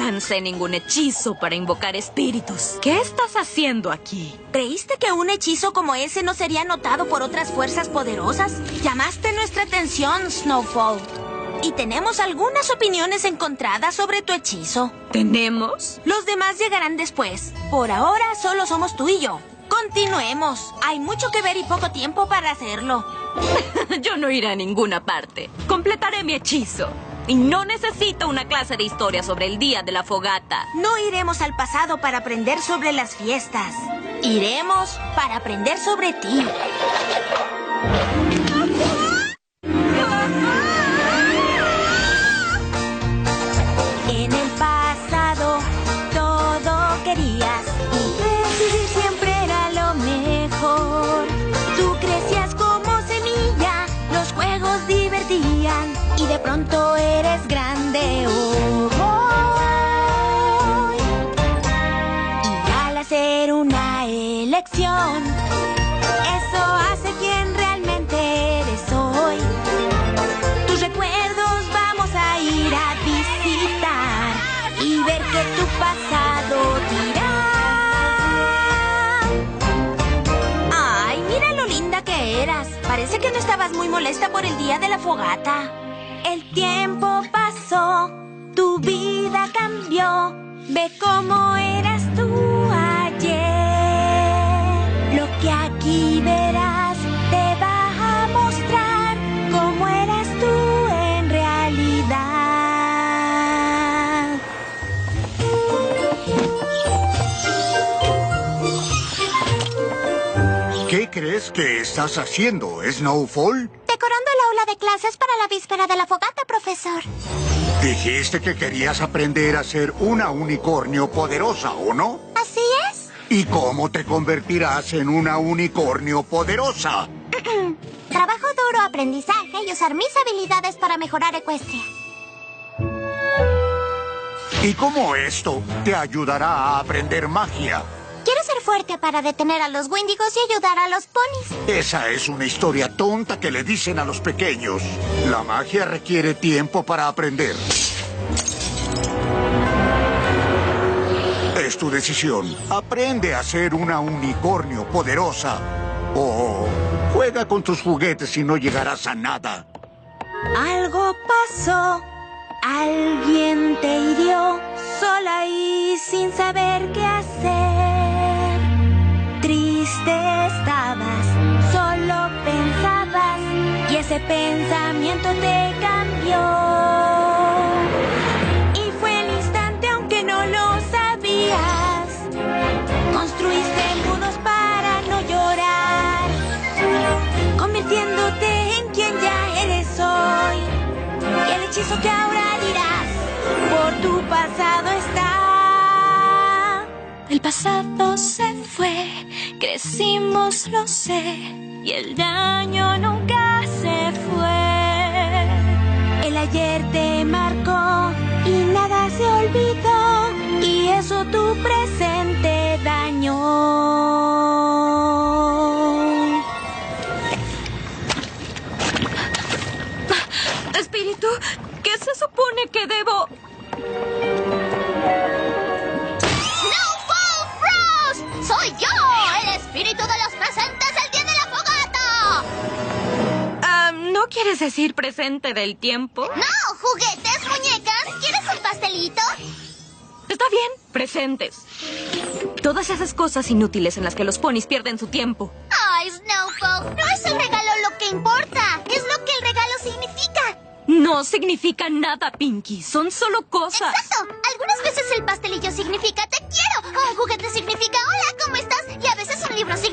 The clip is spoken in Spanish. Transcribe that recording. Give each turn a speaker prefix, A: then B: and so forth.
A: lancé ningún hechizo para invocar espíritus. ¿Qué estás haciendo aquí?
B: ¿Creíste que un hechizo como ese no sería notado por otras fuerzas poderosas? Llamaste nuestra atención, Snowfall. Y tenemos algunas opiniones encontradas sobre tu hechizo.
A: ¿Tenemos?
B: Los demás llegarán después. Por ahora solo somos tú y yo. Continuemos. Hay mucho que ver y poco tiempo para hacerlo.
A: Yo no iré a ninguna parte. Completaré mi hechizo. Y no necesito una clase de historia sobre el día de la fogata.
B: No iremos al pasado para aprender sobre las fiestas. Iremos para aprender sobre ti. En el pasado todo querías y vivir siempre era lo mejor. Tú crecías como semilla, los juegos divertían y de pronto eres grande hoy. Y al hacer una elección, eso hace quien realmente eres hoy. Tus recuerdos vamos a ir a visitar y ver que tu pasado dirá. Ay, mira lo linda que eras. Parece que no estabas muy molesta por el día de la fogata. El tiempo pasó, tu vida cambió. Ve cómo eras tú ayer. Lo que aquí verás te va a mostrar cómo eras tú en realidad.
C: ¿Qué crees que estás haciendo, Snowfall?
D: Decorando el aula de clases para la víspera de la fogata, profesor.
C: Dijiste que querías aprender a ser una unicornio poderosa, ¿o no?
D: ¿Así es?
C: ¿Y cómo te convertirás en una unicornio poderosa?
D: Trabajo duro, aprendizaje y usar mis habilidades para mejorar Equestria.
C: ¿Y cómo esto te ayudará a aprender magia?
D: Quiero ser fuerte para detener a los Wendigos y ayudar a los ponis.
C: Esa es una historia tonta que le dicen a los pequeños. La magia requiere tiempo para aprender. Es tu decisión. Aprende a ser una unicornio poderosa. O juega con tus juguetes y no llegarás a nada.
B: Algo pasó. Alguien te hirió sola y sin saber qué hacer. Triste estabas, solo pensabas y ese pensamiento te cambió. Y fue el instante aunque no lo sabías. Construiste muros para no llorar, convirtiéndote en quien ya eres hoy. Y el hechizo que ahora dirás por tu pasado está.
A: El pasado se fue, crecimos, lo sé, y el daño nunca se fue.
B: El ayer te marcó y nada se olvidó, y eso tu presente dañó.
A: Espíritu, ¿qué se supone que debo...?
D: ¡Soy yo! ¡El espíritu de los presentes el día de la fogata!
A: ¿No quieres decir presente del tiempo?
D: ¡No! ¿Juguetes, muñecas? ¿Quieres un pastelito?
A: Está bien, presentes. Todas esas cosas inútiles en las que los ponis pierden su tiempo.
D: ¡Ay, Snowfall! No es el regalo lo que importa. Es lo que el regalo significa.
A: No significa nada, Pinky. Son solo cosas.
D: ¡Exacto! Algunas veces el pastelillo significa te quiero. O un juguete significa hola, ¿cómo estás? Y a veces un libro significa